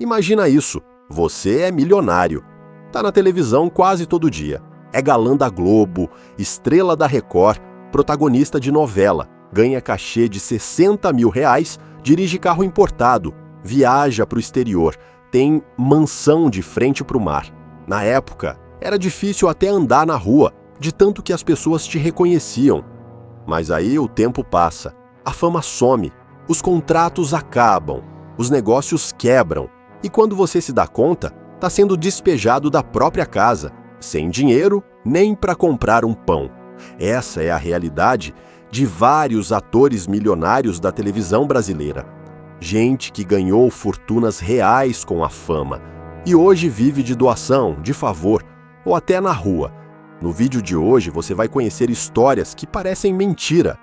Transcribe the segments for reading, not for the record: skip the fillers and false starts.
Imagina isso, você é milionário. Tá na televisão quase todo dia. É galã da Globo, estrela da Record, protagonista de novela, ganha cachê de R$60 mil, dirige carro importado, viaja para o exterior, tem mansão de frente para o mar. Na época, era difícil até andar na rua, de tanto que as pessoas te reconheciam. Mas aí o tempo passa, a fama some, os contratos acabam, os negócios quebram, e quando você se dá conta, está sendo despejado da própria casa, sem dinheiro nem para comprar um pão. Essa é a realidade de vários atores milionários da televisão brasileira. Gente que ganhou fortunas reais com a fama e hoje vive de doação, de favor ou até na rua. No vídeo de hoje você vai conhecer histórias que parecem mentira,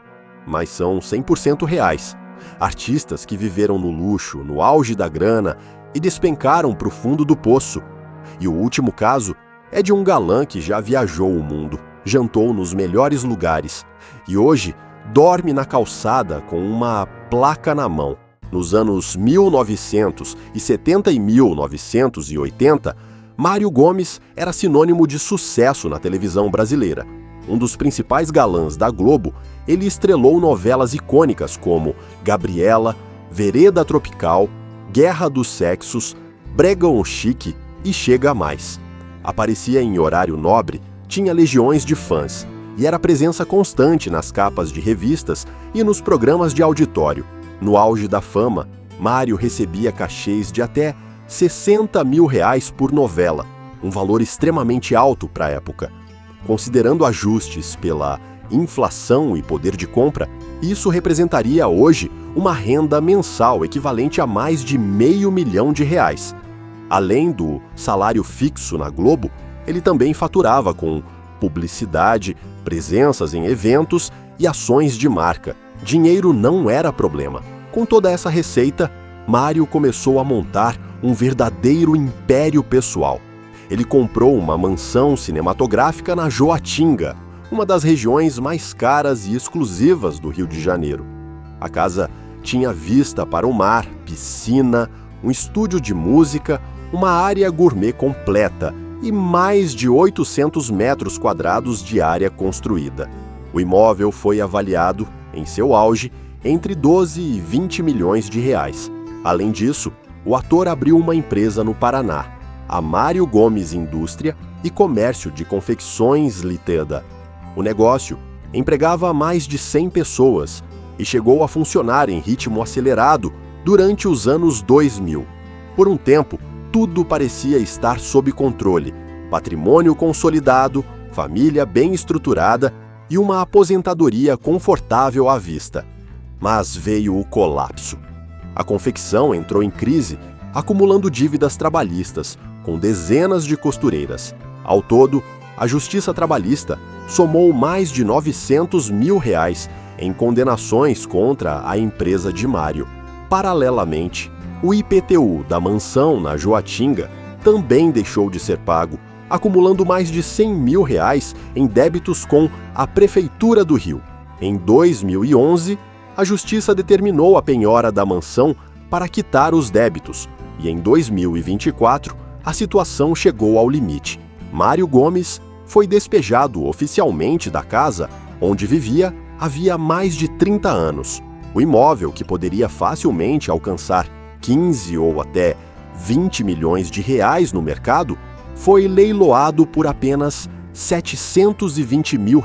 mas são 100% reais. Artistas que viveram no luxo, no auge da grana e despencaram para o fundo do poço. E o último caso é de um galã que já viajou o mundo, jantou nos melhores lugares e hoje dorme na calçada com uma placa na mão. Nos anos 1970 e 1980, Mário Gomes era sinônimo de sucesso na televisão brasileira. Um dos principais galãs da Globo, ele estrelou novelas icônicas como Gabriela, Vereda Tropical, Guerra dos Sexos, Bregão Chique e Chega Mais. Aparecia em horário nobre, tinha legiões de fãs e era presença constante nas capas de revistas e nos programas de auditório. No auge da fama, Mário recebia cachês de até R$60 mil por novela, um valor extremamente alto para a época. Considerando ajustes pela inflação e poder de compra, isso representaria hoje uma renda mensal equivalente a mais de R$500 mil. Além do salário fixo na Globo, ele também faturava com publicidade, presenças em eventos e ações de marca. Dinheiro não era problema. Com toda essa receita, Mário começou a montar um verdadeiro império pessoal. Ele comprou uma mansão cinematográfica na Joatinga, uma das regiões mais caras e exclusivas do Rio de Janeiro. A casa tinha vista para o mar, piscina, um estúdio de música, uma área gourmet completa e mais de 800 metros quadrados de área construída. O imóvel foi avaliado, em seu auge, entre 12 e 20 milhões de reais. Além disso, o ator abriu uma empresa no Paraná, a Mário Gomes Indústria e Comércio de Confecções Ltda. O negócio empregava mais de 100 pessoas e chegou a funcionar em ritmo acelerado durante os anos 2000. Por um tempo, tudo parecia estar sob controle, patrimônio consolidado, família bem estruturada e uma aposentadoria confortável à vista. Mas veio o colapso. A confecção entrou em crise, acumulando dívidas trabalhistas, com dezenas de costureiras. Ao todo, a Justiça Trabalhista somou mais de R$900 mil em condenações contra a empresa de Mário. Paralelamente, o IPTU da mansão na Joatinga também deixou de ser pago, acumulando mais de R$100 mil em débitos com a Prefeitura do Rio. Em 2011, a Justiça determinou a penhora da mansão para quitar os débitos, e em 2024, a situação chegou ao limite. Mário Gomes foi despejado oficialmente da casa onde vivia havia mais de 30 anos. O imóvel, que poderia facilmente alcançar 15 ou até 20 milhões de reais no mercado, foi leiloado por apenas R$720 mil,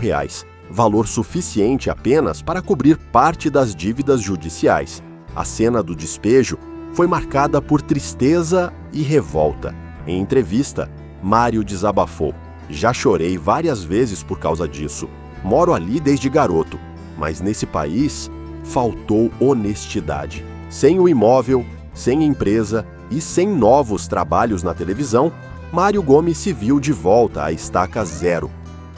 valor suficiente apenas para cobrir parte das dívidas judiciais. A cena do despejo foi marcada por tristeza e revolta. Em entrevista, Mário desabafou: "Já chorei várias vezes por causa disso. Moro ali desde garoto, mas nesse país faltou honestidade. Sem o imóvel, sem empresa e sem novos trabalhos na televisão, Mário Gomes se viu de volta à estaca zero.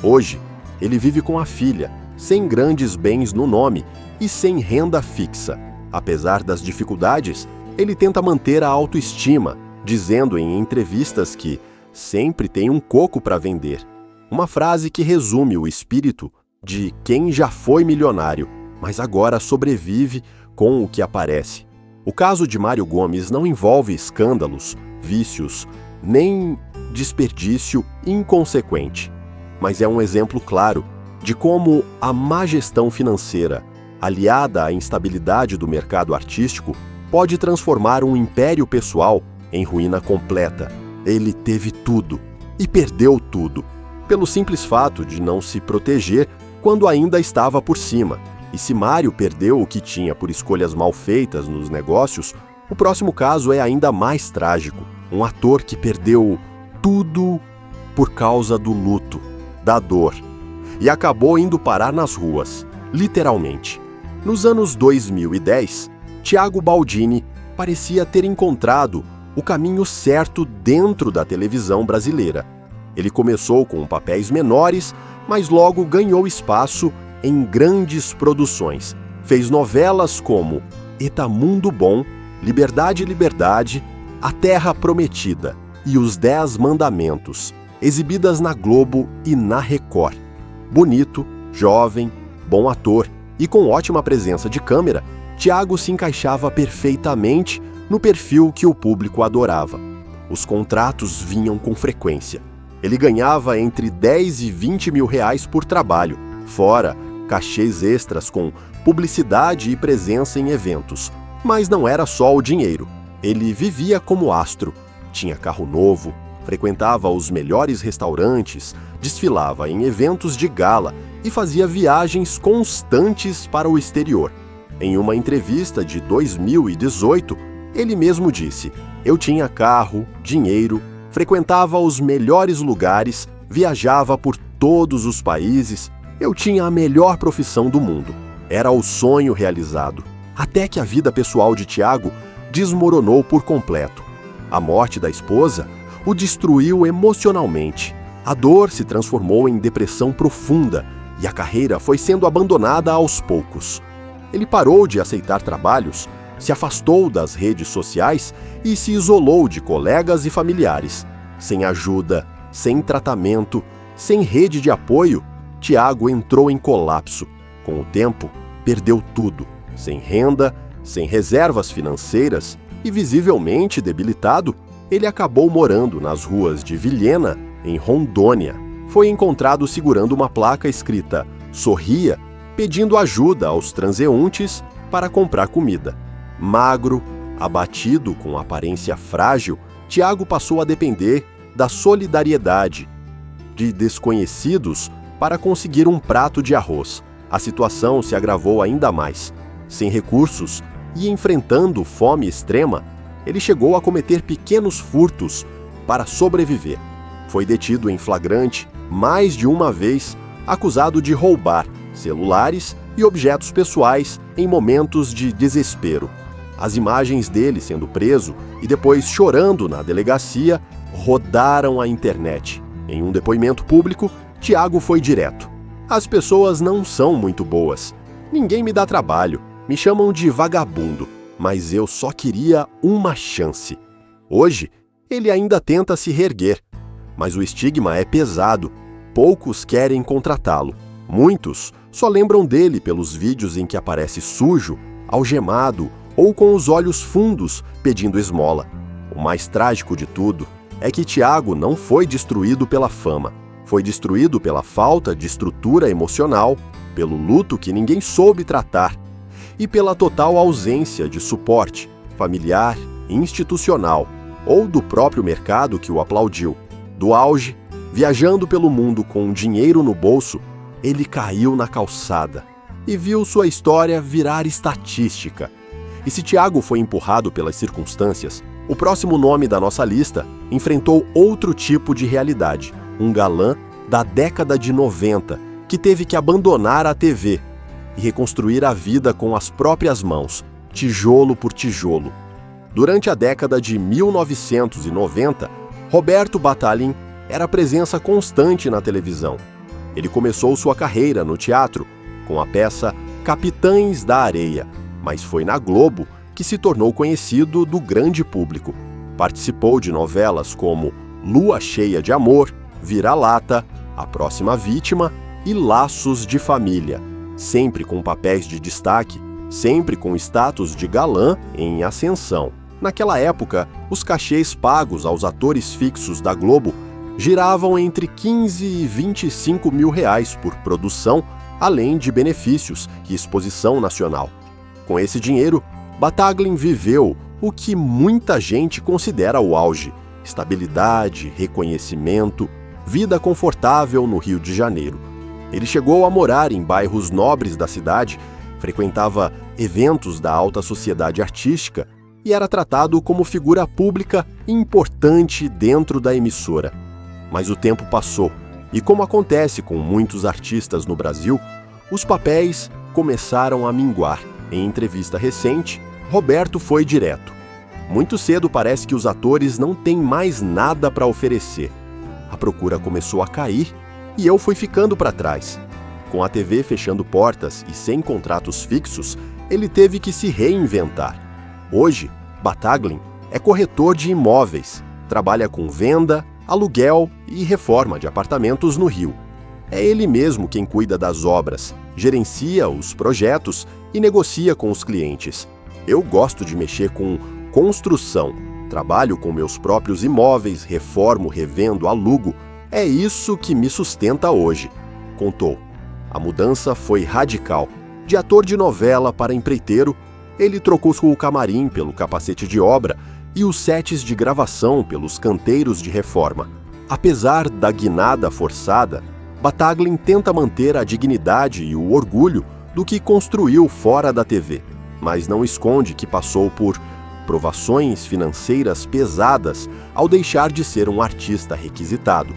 Hoje, ele vive com a filha, sem grandes bens no nome e sem renda fixa. Apesar das dificuldades, ele tenta manter a autoestima, dizendo em entrevistas que sempre tem um coco para vender. Uma frase que resume o espírito de quem já foi milionário, mas agora sobrevive com o que aparece. O caso de Mário Gomes não envolve escândalos, vícios, nem desperdício inconsequente, mas é um exemplo claro de como a má gestão financeira, aliada à instabilidade do mercado artístico, pode transformar um império pessoal em ruína completa. Ele teve tudo e perdeu tudo, pelo simples fato de não se proteger quando ainda estava por cima. E se Mário perdeu o que tinha por escolhas mal feitas nos negócios, o próximo caso é ainda mais trágico. Um ator que perdeu tudo por causa do luto, da dor, e acabou indo parar nas ruas, literalmente. Nos anos 2010, Thiago Baldini parecia ter encontrado o caminho certo dentro da televisão brasileira. Ele começou com papéis menores, mas logo ganhou espaço em grandes produções. Fez novelas como Eta Mundo Bom, Liberdade, Liberdade, A Terra Prometida e Os 10 Mandamentos, exibidas na Globo e na Record. Bonito, jovem, bom ator e com ótima presença de câmera, Thiago se encaixava perfeitamente no perfil que o público adorava. Os contratos vinham com frequência. Ele ganhava entre 10 e 20 mil reais por trabalho, fora cachês extras com publicidade e presença em eventos. Mas não era só o dinheiro. Ele vivia como astro, tinha carro novo, frequentava os melhores restaurantes, desfilava em eventos de gala e fazia viagens constantes para o exterior. Em uma entrevista de 2018, ele mesmo disse: "Eu tinha carro, dinheiro, frequentava os melhores lugares, viajava por todos os países, eu tinha a melhor profissão do mundo. Era o sonho realizado." Até que a vida pessoal de Thiago desmoronou por completo. A morte da esposa o destruiu emocionalmente. A dor se transformou em depressão profunda e a carreira foi sendo abandonada aos poucos. Ele parou de aceitar trabalhos, se afastou das redes sociais e se isolou de colegas e familiares. Sem ajuda, sem tratamento, sem rede de apoio, Thiago entrou em colapso. Com o tempo, perdeu tudo. Sem renda, sem reservas financeiras e visivelmente debilitado, ele acabou morando nas ruas de Vilhena, em Rondônia. Foi encontrado segurando uma placa escrita "Sorria", pedindo ajuda aos transeuntes para comprar comida. Magro, abatido, com aparência frágil, Thiago passou a depender da solidariedade de desconhecidos para conseguir um prato de arroz. A situação se agravou ainda mais. Sem recursos e enfrentando fome extrema, ele chegou a cometer pequenos furtos para sobreviver. Foi detido em flagrante mais de uma vez, acusado de roubar celulares e objetos pessoais em momentos de desespero. As imagens dele sendo preso e depois chorando na delegacia rodaram a internet. Em um depoimento público, Thiago foi direto: "As pessoas não são muito boas. Ninguém me dá trabalho. Me chamam de vagabundo, mas eu só queria uma chance." Hoje, ele ainda tenta se reerguer, mas o estigma é pesado. Poucos querem contratá-lo. Muitos só lembram dele pelos vídeos em que aparece sujo, algemado ou com os olhos fundos pedindo esmola. O mais trágico de tudo é que Thiago não foi destruído pela fama. Foi destruído pela falta de estrutura emocional, pelo luto que ninguém soube tratar e pela total ausência de suporte familiar, institucional ou do próprio mercado que o aplaudiu. Do auge, viajando pelo mundo com dinheiro no bolso, ele caiu na calçada e viu sua história virar estatística. E se Thiago foi empurrado pelas circunstâncias, o próximo nome da nossa lista enfrentou outro tipo de realidade. Um galã da década de 90 que teve que abandonar a TV e reconstruir a vida com as próprias mãos, tijolo por tijolo. Durante a década de 1990, Roberto Batalin era presença constante na televisão. Ele começou sua carreira no teatro com a peça Capitães da Areia, mas foi na Globo que se tornou conhecido do grande público. Participou de novelas como Lua Cheia de Amor, Vira-Lata, A Próxima Vítima e Laços de Família. Sempre com papéis de destaque, sempre com status de galã em ascensão. Naquela época, os cachês pagos aos atores fixos da Globo giravam entre 15 e 25 mil reais por produção, além de benefícios e exposição nacional. Com esse dinheiro, Bataglin viveu o que muita gente considera o auge: estabilidade, reconhecimento, vida confortável no Rio de Janeiro. Ele chegou a morar em bairros nobres da cidade, frequentava eventos da alta sociedade artística e era tratado como figura pública importante dentro da emissora. Mas o tempo passou e, como acontece com muitos artistas no Brasil, os papéis começaram a minguar. Em entrevista recente, Roberto foi direto. Muito cedo parece que os atores não têm mais nada para oferecer. A procura começou a cair e eu fui ficando para trás. Com a TV fechando portas e sem contratos fixos, ele teve que se reinventar. Hoje, Bataglin é corretor de imóveis, trabalha com venda, aluguel e reforma de apartamentos no Rio. É ele mesmo quem cuida das obras, gerencia os projetos e negocia com os clientes. Eu gosto de mexer com construção, trabalho com meus próprios imóveis, reformo, revendo, alugo. É isso que me sustenta hoje, contou. A mudança foi radical. De ator de novela para empreiteiro, ele trocou o camarim pelo capacete de obra e os sets de gravação pelos canteiros de reforma. Apesar da guinada forçada, Bataglin tenta manter a dignidade e o orgulho do que construiu fora da TV, mas não esconde que passou por provações financeiras pesadas ao deixar de ser um artista requisitado.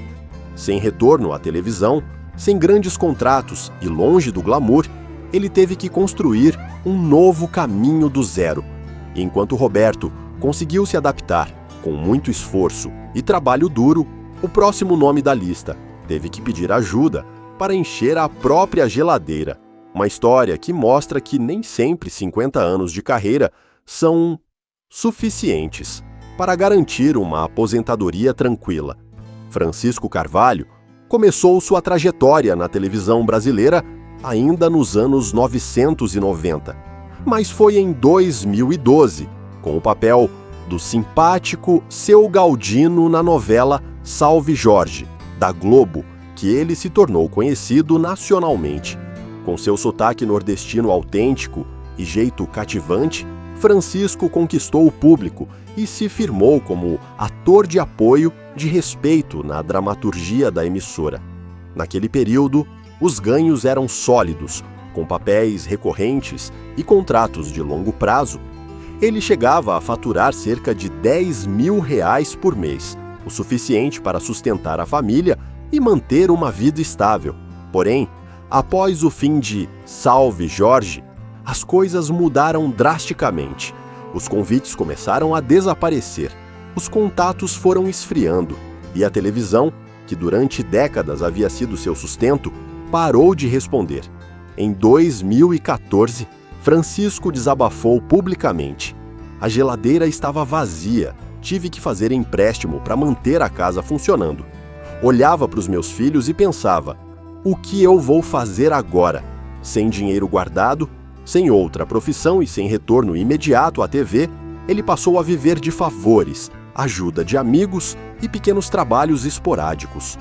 Sem retorno à televisão, sem grandes contratos e longe do glamour, ele teve que construir um novo caminho do zero. E enquanto Roberto conseguiu se adaptar com muito esforço e trabalho duro, o próximo nome da lista teve que pedir ajuda para encher a própria geladeira. Uma história que mostra que nem sempre 50 anos de carreira são suficientes para garantir uma aposentadoria tranquila. Francisco Carvalho começou sua trajetória na televisão brasileira ainda nos anos 1990, mas foi em 2012, com o papel do simpático Seu Galdino na novela Salve Jorge, da Globo, que ele se tornou conhecido nacionalmente. Com seu sotaque nordestino autêntico e jeito cativante, Francisco conquistou o público e se firmou como ator de apoio de respeito na dramaturgia da emissora. Naquele período, os ganhos eram sólidos, com papéis recorrentes e contratos de longo prazo. Ele chegava a faturar cerca de 10 mil reais por mês, o suficiente para sustentar a família e manter uma vida estável. Porém, após o fim de Salve Jorge, as coisas mudaram drasticamente. Os convites começaram a desaparecer, os contatos foram esfriando e a televisão, que durante décadas havia sido seu sustento, parou de responder. Em 2014, Francisco desabafou publicamente. A geladeira estava vazia, tive que fazer empréstimo para manter a casa funcionando. Olhava para os meus filhos e pensava: o que eu vou fazer agora? Sem dinheiro guardado, sem outra profissão e sem retorno imediato à TV, ele passou a viver de favores, ajuda de amigos e pequenos trabalhos esporádicos.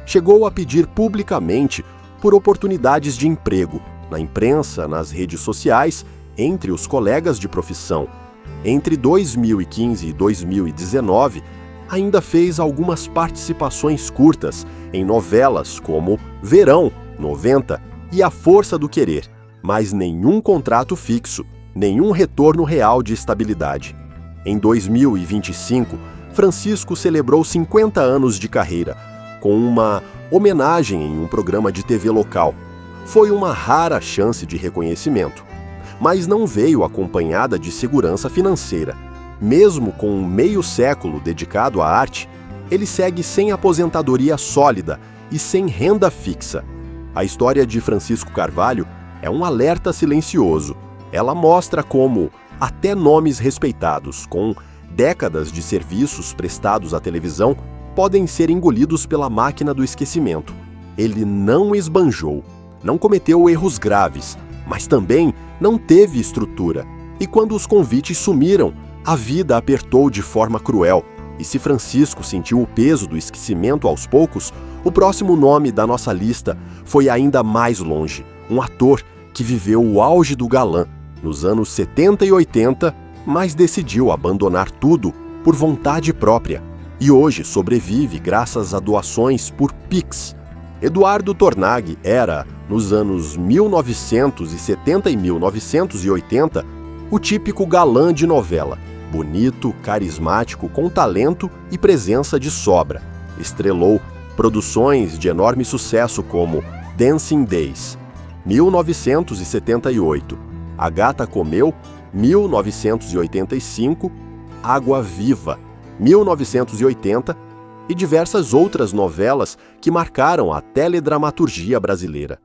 Chegou a pedir publicamente por oportunidades de emprego, na imprensa, nas redes sociais, entre os colegas de profissão. Entre 2015 e 2019, ainda fez algumas participações curtas em novelas como Verão, 90 e A Força do Querer, mas nenhum contrato fixo, nenhum retorno real de estabilidade. Em 2025, Francisco celebrou 50 anos de carreira, com uma homenagem em um programa de TV local. Foi uma rara chance de reconhecimento, mas não veio acompanhada de segurança financeira. Mesmo com meio século dedicado à arte, ele segue sem aposentadoria sólida e sem renda fixa. A história de Francisco Carvalho é um alerta silencioso. Ela mostra como até nomes respeitados, com décadas de serviços prestados à televisão, podem ser engolidos pela máquina do esquecimento. Ele não esbanjou, não cometeu erros graves, mas também não teve estrutura. E quando os convites sumiram, a vida apertou de forma cruel. E se Francisco sentiu o peso do esquecimento aos poucos, o próximo nome da nossa lista foi ainda mais longe. Um ator que viveu o auge do galã nos anos 70 e 80, mas decidiu abandonar tudo por vontade própria. E hoje sobrevive graças a doações por Pix. Eduardo Tornag era, nos anos 1970 e 1980, o típico galã de novela. Bonito, carismático, com talento e presença de sobra. Estrelou produções de enorme sucesso como Dancing Days, 1978, A Gata Comeu, 1985, Água Viva, 1980 e diversas outras novelas que marcaram a teledramaturgia brasileira.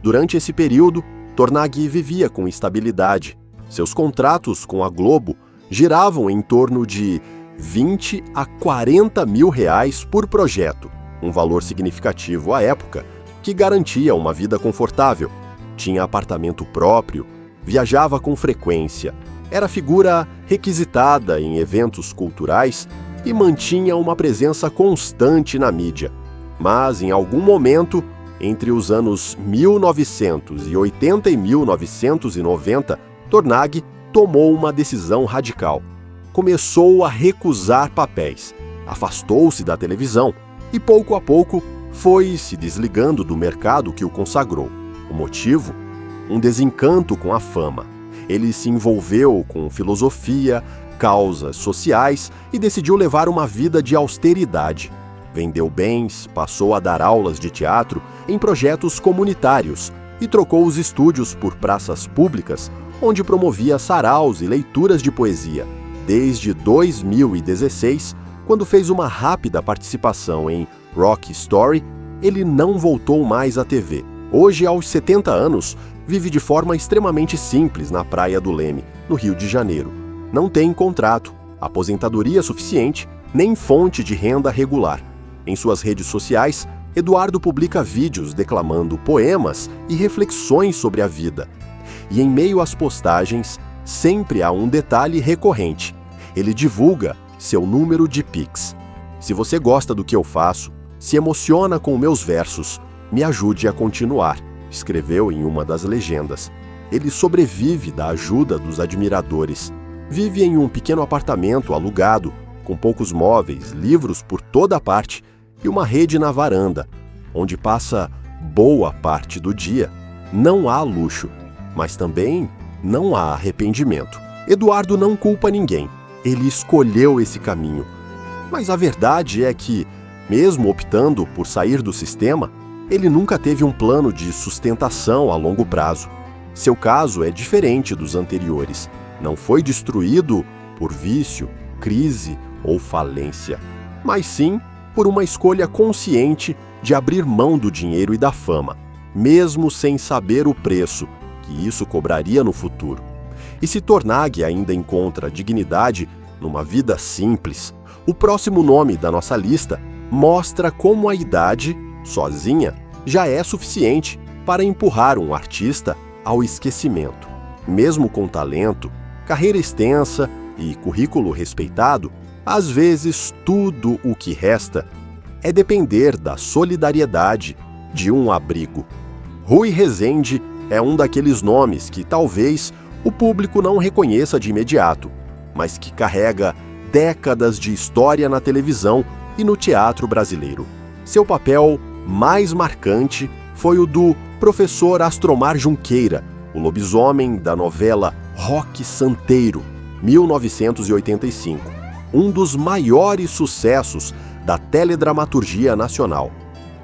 Durante esse período, Tornag vivia com estabilidade. Seus contratos com a Globo giravam em torno de 20 a 40 mil reais por projeto, um valor significativo à época, que garantia uma vida confortável. Tinha apartamento próprio, viajava com frequência, era figura requisitada em eventos culturais e mantinha uma presença constante na mídia. Mas, em algum momento, entre os anos 1980 e 1990, Tornag tomou uma decisão radical. Começou a recusar papéis, afastou-se da televisão e, pouco a pouco, foi se desligando do mercado que o consagrou. O motivo? Um desencanto com a fama. Ele se envolveu com filosofia, causas sociais e decidiu levar uma vida de austeridade. Vendeu bens, passou a dar aulas de teatro em projetos comunitários e trocou os estúdios por praças públicas, onde promovia saraus e leituras de poesia. Desde 2016, quando fez uma rápida participação em Rock Story, ele não voltou mais à TV. Hoje, aos 70 anos, vive de forma extremamente simples na Praia do Leme, no Rio de Janeiro. Não tem contrato, aposentadoria suficiente, nem fonte de renda regular. Em suas redes sociais, Eduardo publica vídeos declamando poemas e reflexões sobre a vida. E em meio às postagens, sempre há um detalhe recorrente. Ele divulga seu número de Pix. Se você gosta do que eu faço, se emociona com meus versos, me ajude a continuar, escreveu em uma das legendas. Ele sobrevive da ajuda dos admiradores. Vive em um pequeno apartamento alugado, com poucos móveis, livros por toda parte e uma rede na varanda, onde passa boa parte do dia. Não há luxo, mas também não há arrependimento. Eduardo não culpa ninguém. Ele escolheu esse caminho. Mas a verdade é que, mesmo optando por sair do sistema, ele nunca teve um plano de sustentação a longo prazo. Seu caso é diferente dos anteriores. Não foi destruído por vício, crise ou falência, mas sim por uma escolha consciente de abrir mão do dinheiro e da fama, mesmo sem saber o preço que isso cobraria no futuro. E se Tornag ainda encontra dignidade numa vida simples, o próximo nome da nossa lista mostra como a idade, sozinha, já é suficiente para empurrar um artista ao esquecimento. Mesmo com talento, carreira extensa e currículo respeitado, às vezes tudo o que resta é depender da solidariedade de um abrigo. Rui Rezende é um daqueles nomes que talvez o público não reconheça de imediato, mas que carrega décadas de história na televisão e no teatro brasileiro. Seu papel mais marcante foi o do professor Astromar Junqueira, o lobisomem da novela Roque Santeiro, 1985, um dos maiores sucessos da teledramaturgia nacional.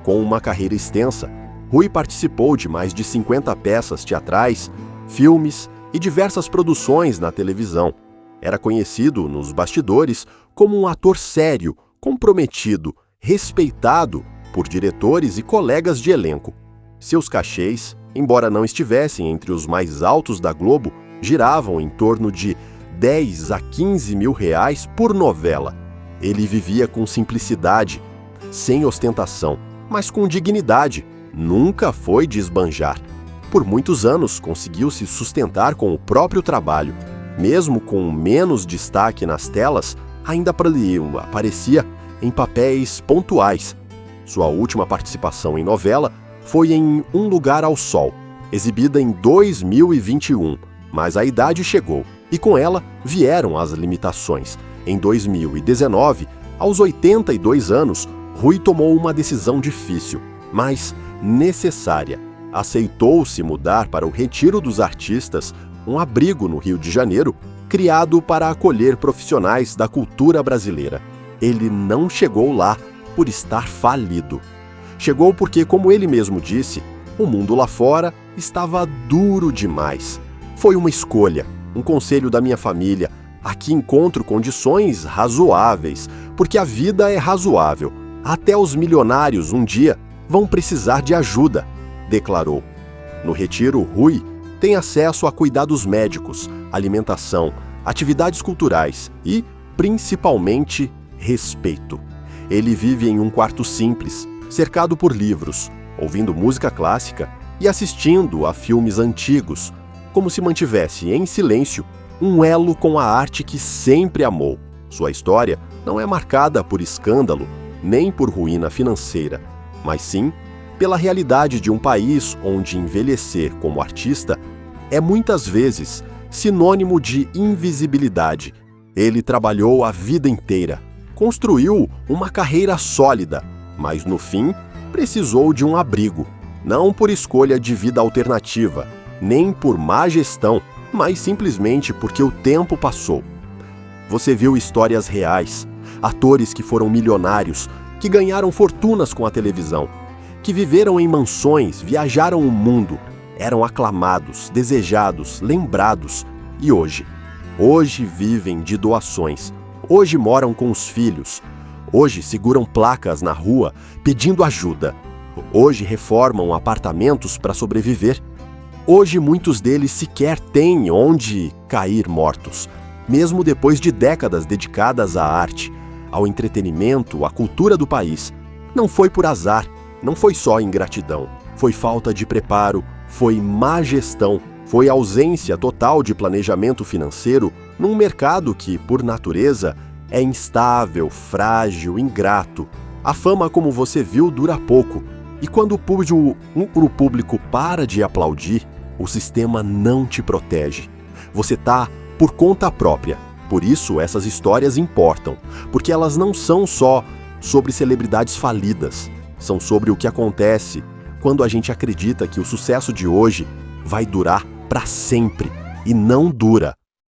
Com uma carreira extensa, Rui participou de mais de 50 peças teatrais, filmes e diversas produções na televisão. Era conhecido nos bastidores como um ator sério, comprometido, respeitado por diretores e colegas de elenco. Seus cachês, embora não estivessem entre os mais altos da Globo, giravam em torno de 10 a 15 mil reais por novela. Ele vivia com simplicidade, sem ostentação, mas com dignidade. Nunca foi de esbanjar. Por muitos anos conseguiu se sustentar com o próprio trabalho. Mesmo com menos destaque nas telas, ainda aparecia em papéis pontuais. Sua última participação em novela foi em Um Lugar ao Sol, exibida em 2021, mas a idade chegou e com ela vieram as limitações. Em 2019, aos 82 anos, Rui tomou uma decisão difícil, mas necessária. Aceitou se mudar para o Retiro dos Artistas, um abrigo no Rio de Janeiro, criado para acolher profissionais da cultura brasileira. Ele não chegou lá por estar falido. Chegou porque, como ele mesmo disse, o mundo lá fora estava duro demais. Foi uma escolha, um conselho da minha família. Aqui encontro condições razoáveis, porque a vida é razoável. Até os milionários um dia vão precisar de ajuda, declarou. No retiro, Rui tem acesso a cuidados médicos, alimentação, atividades culturais e, principalmente, respeito. Ele vive em um quarto simples, cercado por livros, ouvindo música clássica e assistindo a filmes antigos, como se mantivesse em silêncio um elo com a arte que sempre amou. Sua história não é marcada por escândalo, nem por ruína financeira, mas sim pela realidade de um país onde envelhecer como artista é muitas vezes sinônimo de invisibilidade. Ele trabalhou a vida inteira, construiu uma carreira sólida, mas no fim precisou de um abrigo, não por escolha de vida alternativa, nem por má gestão, mas simplesmente porque o tempo passou. Você viu histórias reais, atores que foram milionários, que ganharam fortunas com a televisão, que viveram em mansões, viajaram o mundo, eram aclamados, desejados, lembrados, e hoje vivem de doações, hoje moram com os filhos, hoje seguram placas na rua pedindo ajuda, hoje reformam apartamentos para sobreviver. Hoje muitos deles sequer têm onde cair mortos, mesmo depois de décadas dedicadas à arte, ao entretenimento, à cultura do país. Não foi por azar, não foi só ingratidão, foi falta de preparo, foi má gestão, foi ausência total de planejamento financeiro num mercado que, por natureza, é instável, frágil, ingrato. A fama, como você viu, dura pouco. E quando o público para de aplaudir, o sistema não te protege. Você tá por conta própria. Por isso essas histórias importam, porque elas não são só sobre celebridades falidas, são sobre o que acontece quando a gente acredita que o sucesso de hoje vai durar para sempre, e não dura.